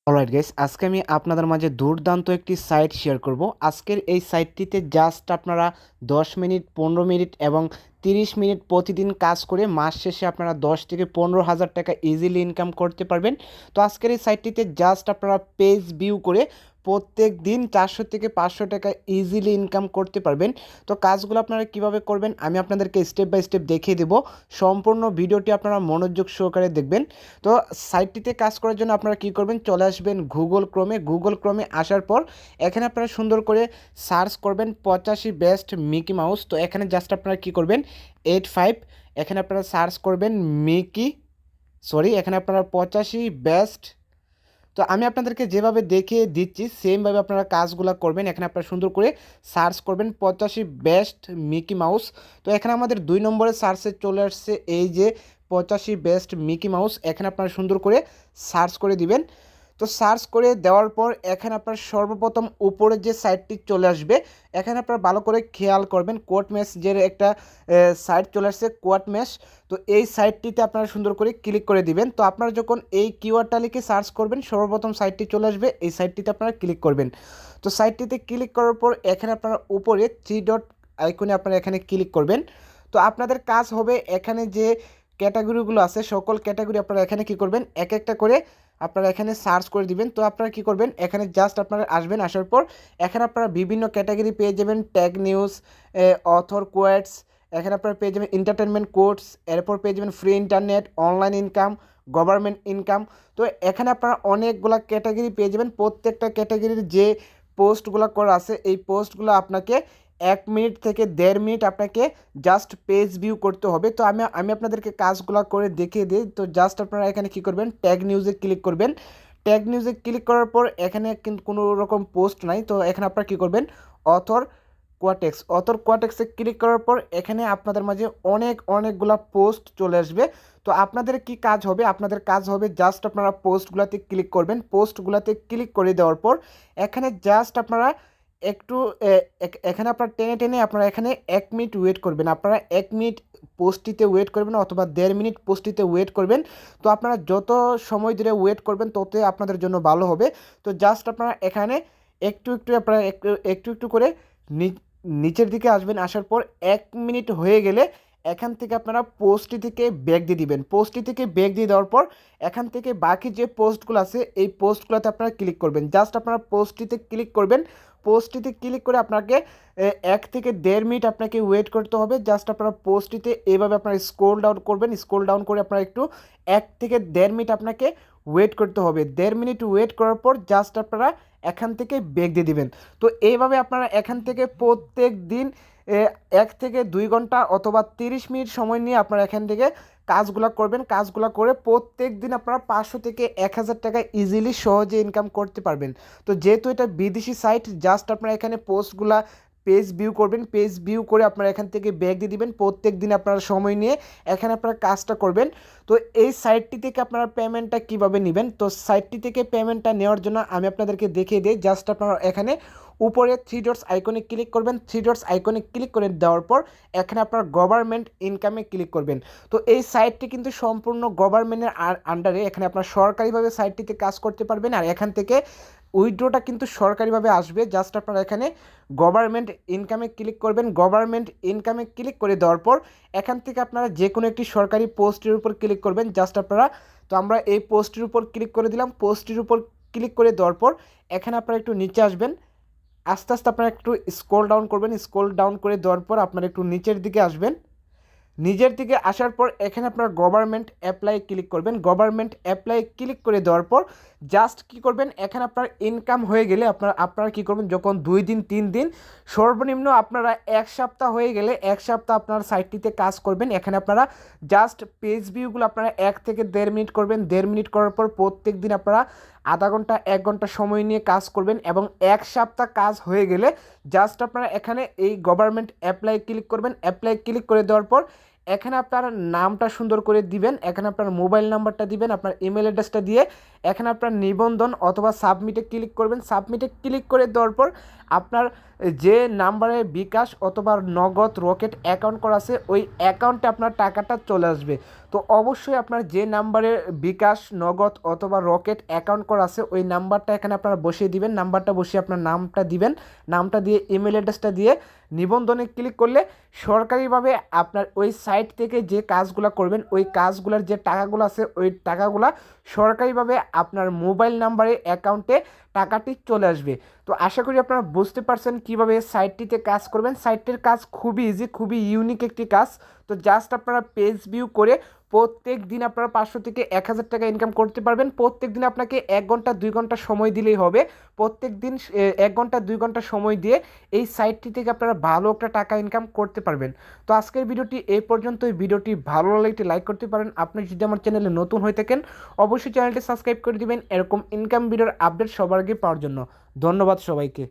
Alright guys, আজকে আমি আপনাদের মাঝে দুর্দান্ত একটি সাইট শেয়ার করব। আজকের এই সাইটটিতে জাস্ট আপনারা 10 মিনিট, 15 মিনিট এবং 30 মিনিট প্রতিদিন কাজ করে মাস শেষে আপনারা 10 থেকে 15,000 টাকা ইজিলি ইনকাম করতে পারবেন। তো আজকের এই সাইটটিতে জাস্ট আপনারা পেজ ভিউ করে প্রত্যেক দিন 400 থেকে 500 টাকা ইজিলি ইনকাম করতে পারবেন। তো কাজগুলো আপনারা কিভাবে করবেন আমি আপনাদেরকে স্টেপ বাই স্টেপ দেখিয়ে দেব। সম্পূর্ণ ভিডিওটি আপনারা মনোযোগ সহকারে দেখবেন। তো সাইটটিতে কাজ করার জন্য আপনারা কি করবেন, চলে আসবেন গুগল ক্রমে আসার পর এখানে আপনারা সুন্দর করে সার্চ করবেন 85 বেস্ট মিকি মাউস। তো এখানে জাস্ট আপনারা কি করবেন 85, এখানে আপনারা সার্চ করবেন এখানে আপনারা 85 বেস্ট। তো আমি আপনাদেরকে যেভাবে দেখিয়ে দিচ্ছি সেমভাবে আপনারা কাজগুলো করবেন। এখানে আপনারা সুন্দর করে সার্চ করবেন 85 বেস্ট মিকি মাউস। তো এখানে আমাদের 2 নম্বরে সার্চে চলে আসছে এই যে 85 বেস্ট মিকি মাউস। এখানে আপনারা সুন্দর করে সার্চ করে দিবেন। তো সার্চ করে দেওয়ার পর এখানে আপনার সর্বপ্রথম উপরে যে সাইটটি চলে আসবে, এখানে আপনারা ভালো করে খেয়াল করবেন কোড ম্যাশ যে একটা সাইট চলে আসছে কোড ম্যাশ। তো এই সাইটটিতে আপনারা সুন্দর করে ক্লিক করে দিবেন। তো আপনারা যখন এই কিওয়ার্ডটা লিখে সার্চ করবেন সর্বপ্রথম সাইটটি চলে আসবে, এই সাইটটিতে আপনারা ক্লিক করবেন। তো সাইটটিতে ক্লিক করার পর এখানে আপনারা উপরে 3 ডট আইকনে আপনারা এখানে ক্লিক করবেন। তো আপনাদের কাজ হবে এখানে যে ক্যাটাগরিগুলো আছে সকল ক্যাটাগরি আপনারা এখানে কি করবেন এক একটা করে আপনারা এখানে সার্চ করে দিবেন। তো আপনারা কি করবেন এখানে জাস্ট আপনারা আসবেন, আসার পর এখানে আপনারা বিভিন্ন ক্যাটাগরি পেয়ে যাবেন, ট্যাগ নিউজ, অথর কোয়েটস, এখানে আপনারা পেয়ে যাবেন এন্টারটেনমেন্ট কোর্স, এরপর পেয়ে যাবেন free internet, online income, government income. তো এখানে আপনারা অনেকগুলা ক্যাটাগরি পেয়ে যাবেন। প্রত্যেকটা ক্যাটাগরির যে পোস্টগুলো করা আছে এই পোস্টগুলো আপনাকে 1 মিনিট থেকে 1.5 মিনিট আপনাকে জাস্ট পেজ ভিউ করতে হবে। তো আমি আপনাদেরকে কাজগুলো করে দেখিয়ে দিই। তো জাস্ট আপনারা এখানে কি করবেন ট্যাগ নিউজে ক্লিক করবেন। ট্যাগ নিউজে ক্লিক করার পর এখানে কিন্তু কোনো রকম পোস্ট নাই। তো এখানে আপনারা কী করবেন অথর কোয়াটেক্সে ক্লিক করার পর এখানে আপনাদের মাঝে অনেকগুলা পোস্ট চলে আসবে। তো আপনাদের কি কাজ হবে, আপনাদের কাজ হবে জাস্ট আপনারা পোস্টগুলোতে ক্লিক করবেন। পোস্টগুলোতে ক্লিক করে দেওয়ার পর এখানে জাস্ট আপনারা একটু এখানে আপনারা টেনে টেনে আপনারা এখানে 1 মিনিট ওয়েট করবেন। আপনারা 1 মিনিট পোস্টটিতে ওয়েট করবেন অথবা 1.5 মিনিট পোস্টটিতে ওয়েট করবেন। তো আপনারা যত সময় ধরে ওয়েট করবেন ততই আপনাদের জন্য ভালো হবে। তো জাস্ট আপনারা এখানে আপনারা একটু করে নিচের দিকে আসবেন, আসার পর 1 মিনিট হয়ে গেলে এখান থেকে আপনারা পোস্টটি থেকে ব্যাক দিয়ে দিবেন। পোস্টটি থেকে ব্যাক দিয়ে দেওয়ার পর এখান থেকে বাকি যে পোস্টগুলো আছে এই পোস্টগুলোতে আপনারা ক্লিক করবেন। জাস্ট আপনারা পোস্টটিতে ক্লিক করবেন। পোস্টটিতে ক্লিক করে আপনাকে 1 থেকে 1.5 মিনিট আপনাকে ওয়েট করতে হবে। জাস্ট আপনারা পোস্টটিতে এইভাবে আপনারা স্ক্রোল ডাউন করবেন। স্ক্রোল ডাউন করে আপনারা একটু 1 থেকে 1.5 মিনিট আপনাকে ওয়েট করতে হবে। 1.5 মিনিট ওয়েট করার পর জাস্ট আপনারা এখান থেকে ব্যাক দিয়ে দিবেন। তো এইভাবে আপনারা এখান থেকে প্রত্যেক দিন 1 থেকে 2 ঘন্টা অথবা 30 মিনিট সময় নিয়ে আপনারা এখান থেকে কাজগুলো করবেন। কাজগুলো করে প্রত্যেক দিন আপনারা 500 থেকে 1,000 টাকা ইজিলি সহজে ইনকাম করতে পারবেন। তো যেহেতু এটা বিদেশি সাইট জাস্ট আপনারা এখানে পোস্টগুলা পেজ ভিউ করবেন। পেজ ভিউ করে আপনারা এখান থেকে ব্যাক দিয়ে দিবেন। প্রত্যেক দিন আপনারা সময় নিয়ে এখানে আপনারা কাজটা করবেন। তো এই সাইটটি থেকে আপনারা পেমেন্টটা কিভাবে নেবেন, তো সাইটটি থেকে পেমেন্টটা নেওয়ার জন্য আমি আপনাদেরকে দেখিয়ে দিই। জাস্ট আপনারা এখানে উপরে 3 ডটস আইকনে ক্লিক করবেন। 3 ডটস আইকনে ক্লিক করে দেওয়ার পর এখানে আপনার গভর্নমেন্ট ইনকামে ক্লিক করবেন। তো এই সাইটটি কিন্তু সম্পূর্ণ গভর্নমেন্টের আন্ডারে, এখানে আপনার সরকারিভাবে সাইটটিতে কাজ করতে পারবেন। আর এখান থেকে উইথড্রটা কিন্তু সরকারিভাবে আসবে। জাস্ট আপনারা এখানে গভর্নমেন্ট ইনকামে ক্লিক করবেন। গভর্নমেন্ট ইনকামে ক্লিক করে দেওয়ার পর এখান থেকে আপনারা যে কোনো একটি সরকারি পোস্টের উপর ক্লিক করবেন। জাস্ট আপনারা, তো আমরা এই পোস্টের উপর ক্লিক করে দিলাম। পোস্টের উপর ক্লিক করে দেওয়ার পর এখানে আপনারা একটু নিচে আসবেন। আস্তে আস্তে আপনারা একটু স্ক্রল ডাউন করবেন। স্ক্রল ডাউন করে দেওয়ার পর আপনারা একটু নিচের দিকে আসবেন। নিজের দিকে আসার পর এখানে আপনার গভর্নমেন্ট অ্যাপ্লাই ক্লিক করবেন। গভর্নমেন্ট অ্যাপ্লাই ক্লিক করে দেওয়ার পর জাস্ট কি করবেন এখানে আপনার ইনকাম হয়ে গেলে আপনারা কি করবেন, যখন 2 দিন 3 দিন সর্বনিম্ন আপনারা 1 সপ্তাহ হয়ে গেলে 1 সপ্তাহ আপনার সাইটটিতে কাজ করবেন। এখানে আপনারা জাস্ট পেজ ভিউগুলো আপনারা 1 থেকে 1.5 মিনিট করবেন। 1.5 মিনিট করার পর প্রত্যেক দিন আপনারা আধা ঘন্টা 1 ঘন্টা সময় নিয়ে কাজ করবেন এবং 1 সপ্তাহ কাজ হয়ে গেলে জাস্ট আপনারা এখানে এই গভর্নমেন্ট অ্যাপ্লাই ক্লিক করবেন। অ্যাপ্লাই ক্লিক করে দেওয়ার পর এখানে আপনার নামটা সুন্দর করে দিবেন। এখানে আপনার মোবাইল নাম্বারটা দিবেন, আপনার ইমেল অ্যাড্রেসটা দিয়ে এখানে আপনার নিবন্ধন অথবা সাবমিটে ক্লিক করবেন। সাবমিটে ক্লিক করে দেওয়ার পর আপনার যে নাম্বারে বিকাশ অথবা নগদ রকেট অ্যাকাউন্ট করা আছে ওই অ্যাকাউন্টে আপনার টাকাটা চলে আসবে। তো অবশ্যই আপনার যে নাম্বারে বিকাশ নগদ অথবা রকেট অ্যাকাউন্ট করা আছে ওই নাম্বারটা এখানে আপনারা বসিয়ে দিবেন। নাম্বারটা বসিয়ে আপনার নামটা দিবেন, নামটা দিয়ে ইমেল অ্যাড্রেসটা দিয়ে নিবন্ধনে ক্লিক করলে সরকারিভাবে আপনার ওই সাইট থেকে যে কাজগুলো করবেন ওই কাজগুলোর যে টাকাগুলো আছে ওই টাকাগুলো সরকারিভাবে আপনার মোবাইল নাম্বারে অ্যাকাউন্টে টাকাটি চলে আসবে। তো আশা করি আপনারা বুঝতে পারছেন কীভাবে সাইটটিতে কাজ করবেন। সাইটটির কাজ খুবই ইজি, খুবই ইউনিক একটি কাজ। তো জাস্ট আপনারা পেজ ভিউ করে প্রত্যেক দিন আপনারা 500 থেকে 1000 টাকা ইনকাম করতে পারবেন। প্রত্যেক দিন আপনাকে 1 ঘন্টা 2 ঘন্টা সময় দিলেই হবে। প্রত্যেক দিন 1 ঘন্টা 2 ঘন্টা সময় দিয়ে এই সাইটটি থেকে আপনারা ভালো একটা টাকা ইনকাম করতে পারবেন। তো আজকের ভিডিওটি এই পর্যন্ত। এই ভিডিওটি ভালো লাগলে একটি লাইক করতে পারেন। আপনি যদি আমার চ্যানেলে নতুন হয়ে থাকেন অবশ্যই চ্যানেলটি সাবস্ক্রাইব করে দিবেন এরকম ইনকাম ভিডিওর আপডেট সবার আগে পাওয়ার জন্য। ধন্যবাদ সবাইকে।